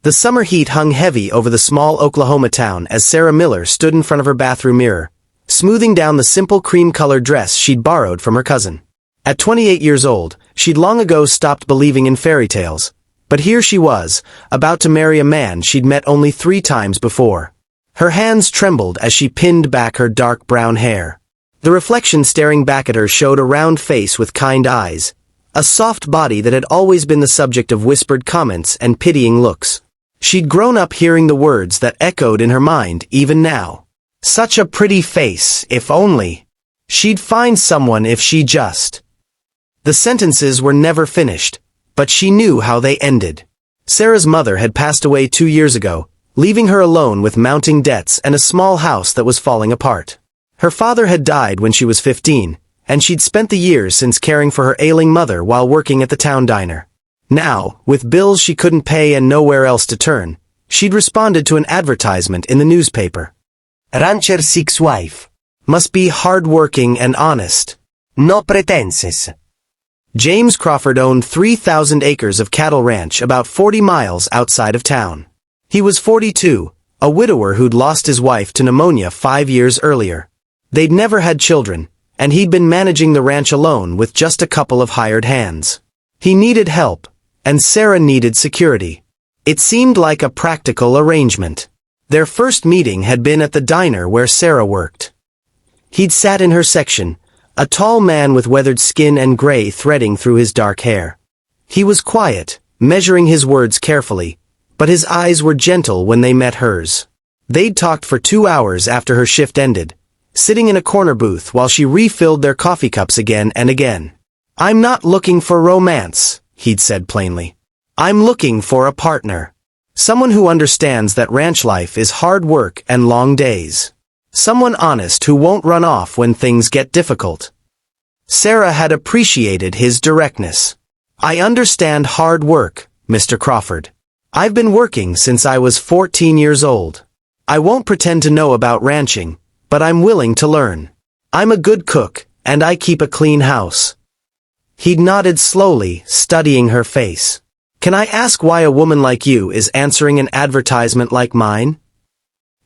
The summer heat hung heavy over the small Oklahoma town as Sarah Miller stood in front of her bathroom mirror, smoothing down the simple cream-colored dress she'd borrowed from her cousin. At 28 years old, she'd long ago stopped believing in fairy tales. But here she was, about to marry a man she'd met only 3 times before. Her hands trembled as she pinned back her dark brown hair. The reflection staring back at her showed a round face with kind eyes, a soft body that had always been the subject of whispered comments and pitying looks. She'd grown up hearing the words that echoed in her mind even now. Such a pretty face, if only. She'd find someone if she just. The sentences were never finished, but she knew how they ended. Sarah's mother had passed away 2 years ago, leaving her alone with mounting debts and a small house that was falling apart. Her father had died when she was 15, and she'd spent the years since caring for her ailing mother while working at the town diner. Now, with bills she couldn't pay and nowhere else to turn, she'd responded to an advertisement in the newspaper. Rancher seeks wife. Must be hard-working and honest. No pretenses. James Crawford owned 3,000 acres of cattle ranch about 40 miles outside of town. He was 42, a widower who'd lost his wife to pneumonia 5 years earlier. They'd never had children, and he'd been managing the ranch alone with just a couple of hired hands. He needed help, and Sarah needed security. It seemed like a practical arrangement. Their first meeting had been at the diner where Sarah worked. He'd sat in her section, a tall man with weathered skin and gray threading through his dark hair. He was quiet, measuring his words carefully, but his eyes were gentle when they met hers. They'd talked for 2 hours after her shift ended, sitting in a corner booth while she refilled their coffee cups again and again. "I'm not looking for romance," he'd said plainly. "I'm looking for a partner. Someone who understands that ranch life is hard work and long days. Someone honest who won't run off when things get difficult." Sarah had appreciated his directness. "I understand hard work, Mr. Crawford. I've been working since I was 14 years old. I won't pretend to know about ranching, but I'm willing to learn. I'm a good cook, and I keep a clean house." He'd nodded slowly, studying her face. "Can I ask why a woman like you is answering an advertisement like mine?"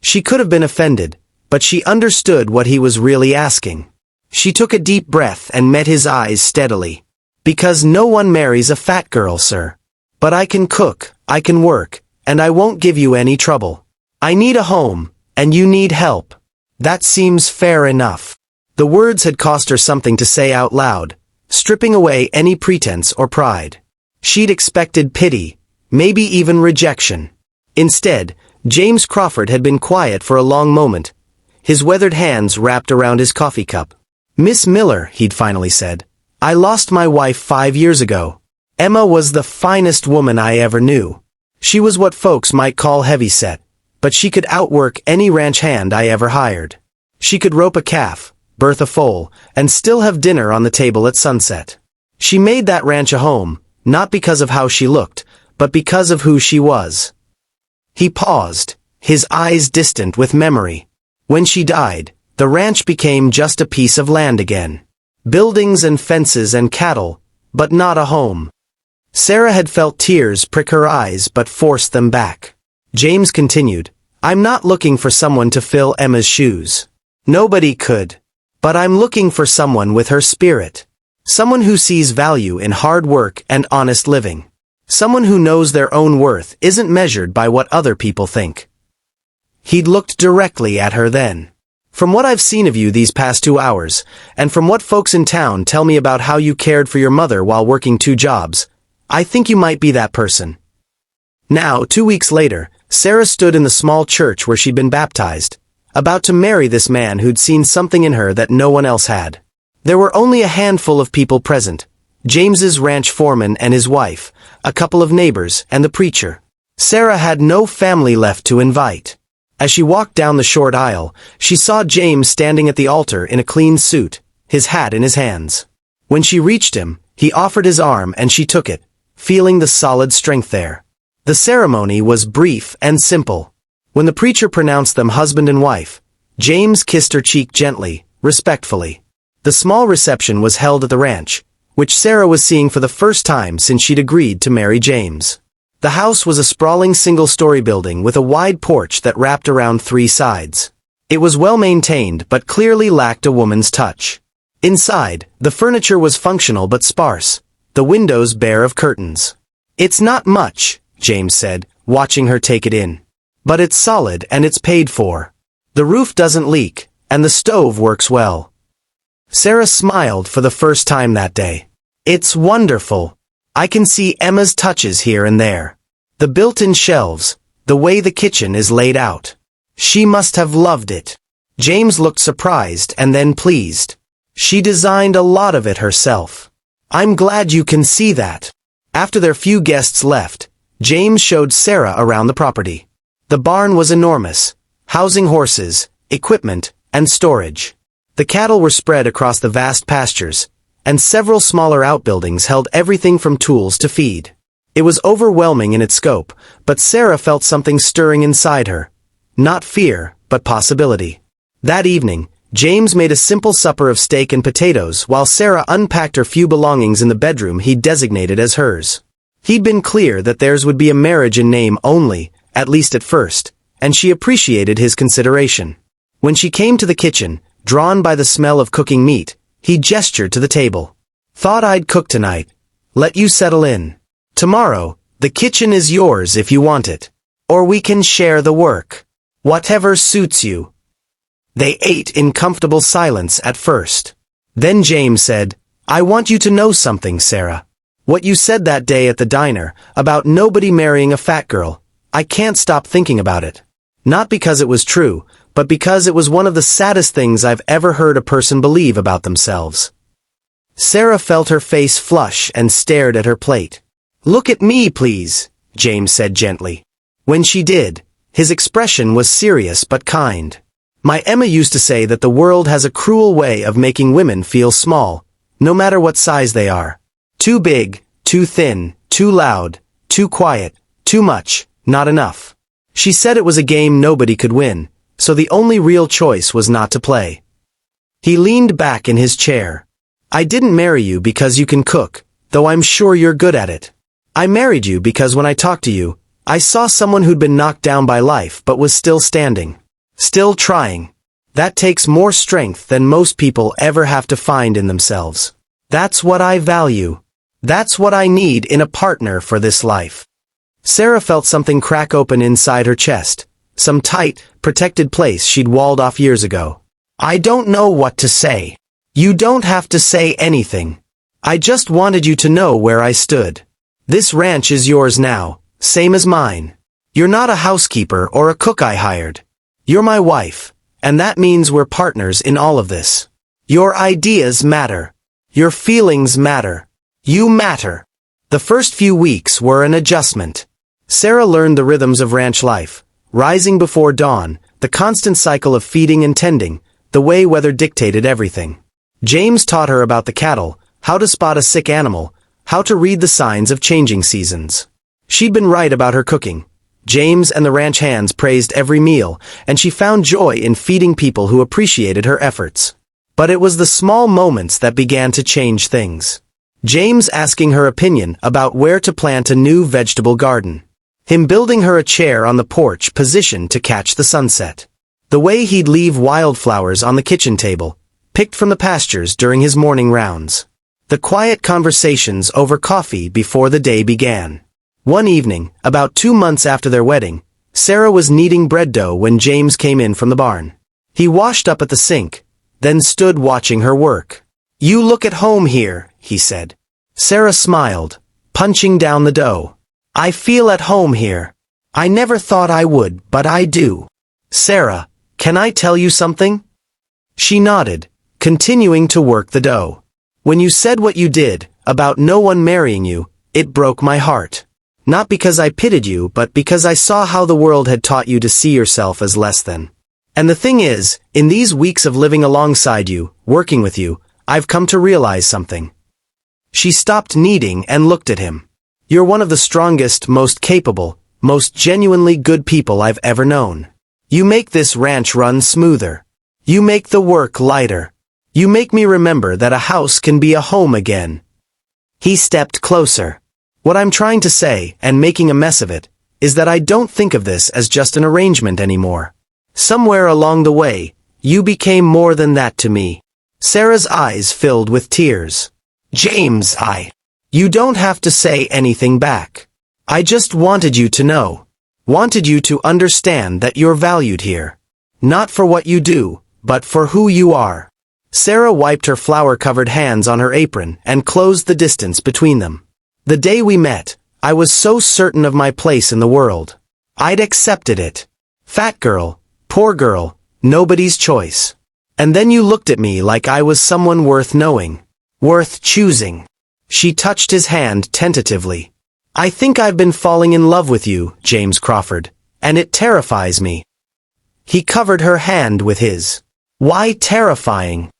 She could have been offended, but she understood what he was really asking. She took a deep breath and met his eyes steadily. "Because no one marries a fat girl, sir. But I can cook, I can work, and I won't give you any trouble. I need a home, and you need help. That seems fair enough." The words had cost her something to say out loud, stripping away any pretense or pride. She'd expected pity, maybe even rejection. Instead, James Crawford had been quiet for a long moment, his weathered hands wrapped around his coffee cup. "Miss Miller," he'd finally said, "I lost my wife 5 years ago. Emma was the finest woman I ever knew. She was what folks might call heavyset, but she could outwork any ranch hand I ever hired. She could rope a calf, birth a foal, and still have dinner on the table at sunset. She made that ranch a home, not because of how she looked, but because of who she was." He paused, his eyes distant with memory. When she died, the ranch became just a piece of land again. Buildings and fences and cattle, but not a home. Sarah had felt tears prick her eyes but forced them back. James continued, "I'm not looking for someone to fill Emma's shoes. Nobody could. But I'm looking for someone with her spirit. Someone who sees value in hard work and honest living. Someone who knows their own worth isn't measured by what other people think." He'd looked directly at her then. "From what I've seen of you these past 2 hours, and from what folks in town tell me about how you cared for your mother while working 2 jobs, I think you might be that person." Now, 2 weeks later, Sarah stood in the small church where she'd been baptized, about to marry this man who'd seen something in her that no one else had. There were only a handful of people present: James's ranch foreman and his wife, a couple of neighbors, and the preacher. Sarah had no family left to invite. As she walked down the short aisle, she saw James standing at the altar in a clean suit, his hat in his hands. When she reached him, he offered his arm and she took it, feeling the solid strength there. The ceremony was brief and simple. When the preacher pronounced them husband and wife, James kissed her cheek gently, respectfully. The small reception was held at the ranch, which Sarah was seeing for the first time since she'd agreed to marry James. The house was a sprawling single-story building with a wide porch that wrapped around 3 sides. It was well-maintained but clearly lacked a woman's touch. Inside, the furniture was functional but sparse, the windows bare of curtains. "It's not much," James said, watching her take it in. "But it's solid and it's paid for. The roof doesn't leak, and the stove works well." Sarah smiled for the first time that day. "It's wonderful. I can see Emma's touches here and there. The built-in shelves, the way the kitchen is laid out. She must have loved it." James looked surprised and then pleased. "She designed a lot of it herself. I'm glad you can see that." After their few guests left, James showed Sarah around the property. The barn was enormous, housing horses, equipment, and storage. The cattle were spread across the vast pastures, and several smaller outbuildings held everything from tools to feed. It was overwhelming in its scope, but Sarah felt something stirring inside her. Not fear, but possibility. That evening, James made a simple supper of steak and potatoes while Sarah unpacked her few belongings in the bedroom he'd designated as hers. He'd been clear that theirs would be a marriage in name only, at least at first, and she appreciated his consideration. When she came to the kitchen, drawn by the smell of cooking meat, he gestured to the table. "Thought I'd cook tonight. Let you settle in. Tomorrow, the kitchen is yours if you want it. Or we can share the work. Whatever suits you." They ate in comfortable silence at first. Then James said, "I want you to know something, Sarah. What you said that day at the diner, about nobody marrying a fat girl, I can't stop thinking about it. Not because it was true, but because it was one of the saddest things I've ever heard a person believe about themselves." Sarah felt her face flush and stared at her plate. "Look at me, please," James said gently. When she did, his expression was serious but kind. "My Emma used to say that the world has a cruel way of making women feel small, no matter what size they are. Too big, too thin, too loud, too quiet, too much, not enough. She said it was a game nobody could win, so the only real choice was not to play." He leaned back in his chair. "I didn't marry you because you can cook, though I'm sure you're good at it. I married you because when I talked to you, I saw someone who'd been knocked down by life but was still standing. Still trying. That takes more strength than most people ever have to find in themselves. That's what I value. That's what I need in a partner for this life." Sarah felt something crack open inside her chest, some tight, protected place she'd walled off years ago. "I don't know what to say. You don't have to say anything. I just wanted you to know where I stood. This ranch is yours now, same as mine. You're not a housekeeper or a cook I hired. You're my wife, and that means we're partners in all of this. Your ideas matter. Your feelings matter. You matter." The first few weeks were an adjustment. Sarah learned the rhythms of ranch life, rising before dawn, the constant cycle of feeding and tending, the way weather dictated everything. James taught her about the cattle, how to spot a sick animal, how to read the signs of changing seasons. She'd been right about her cooking. James and the ranch hands praised every meal, and she found joy in feeding people who appreciated her efforts. But it was the small moments that began to change things. James asking her opinion about where to plant a new vegetable garden. Him building her a chair on the porch positioned to catch the sunset. The way he'd leave wildflowers on the kitchen table, picked from the pastures during his morning rounds. The quiet conversations over coffee before the day began. One evening, about 2 months after their wedding, Sarah was kneading bread dough when James came in from the barn. He washed up at the sink, then stood watching her work. "You look at home here," he said. Sarah smiled, punching down the dough. "I feel at home here. I never thought I would, but I do. Sarah, can I tell you something?" She nodded, continuing to work the dough. "When you said what you did, about no one marrying you, it broke my heart. Not because I pitied you, but because I saw how the world had taught you to see yourself as less than. And the thing is, in these weeks of living alongside you, working with you, I've come to realize something." She stopped kneading and looked at him. "You're one of the strongest, most capable, most genuinely good people I've ever known. You make this ranch run smoother. You make the work lighter. You make me remember that a house can be a home again." He stepped closer. What I'm trying to say, and making a mess of it, is that I don't think of this as just an arrangement anymore. Somewhere along the way, you became more than that to me." Sarah's eyes filled with tears. "James, You don't have to say anything back. I just wanted you to know. Wanted you to understand that you're valued here. Not for what you do, but for who you are." Sarah wiped her flour-covered hands on her apron and closed the distance between them. "The day we met, I was so certain of my place in the world. I'd accepted it. Fat girl, poor girl, nobody's choice. And then you looked at me like I was someone worth knowing. Worth choosing." She touched his hand tentatively. "I think I've been falling in love with you, James Crawford, and it terrifies me." He covered her hand with his. "Why terrifying?"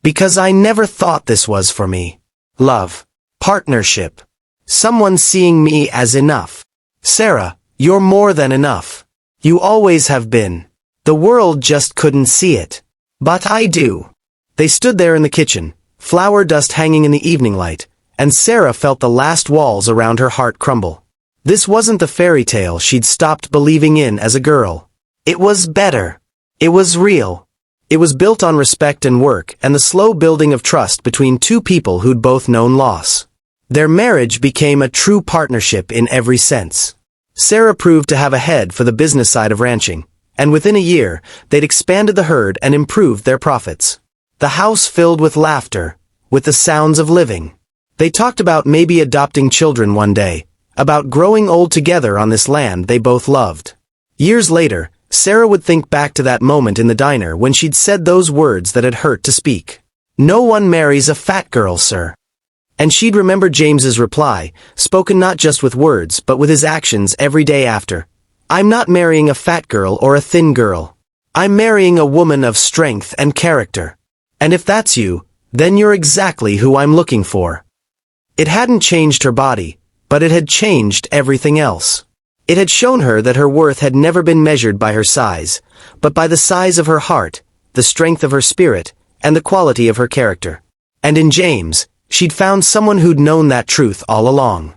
"Because I never thought this was for me. Love. Partnership. Someone seeing me as enough. Sarah, you're more than enough. You always have been. The world just couldn't see it. But I do." They stood there in the kitchen, flour dust hanging in the evening light, and Sarah felt the last walls around her heart crumble. This wasn't the fairy tale she'd stopped believing in as a girl. It was better. It was real. It was built on respect and work and the slow building of trust between two people who'd both known loss. Their marriage became a true partnership in every sense. Sarah proved to have a head for the business side of ranching, and within a year, they'd expanded the herd and improved their profits. The house filled with laughter, with the sounds of living. They talked about maybe adopting children one day, about growing old together on this land they both loved. Years later, Sarah would think back to that moment in the diner when she'd said those words that had hurt to speak. "No one marries a fat girl, sir." And she'd remember James's reply, spoken not just with words but with his actions every day after. "I'm not marrying a fat girl or a thin girl. I'm marrying a woman of strength and character. And if that's you, then you're exactly who I'm looking for." It hadn't changed her body, but it had changed everything else. It had shown her that her worth had never been measured by her size, but by the size of her heart, the strength of her spirit, and the quality of her character. And in James, she'd found someone who'd known that truth all along.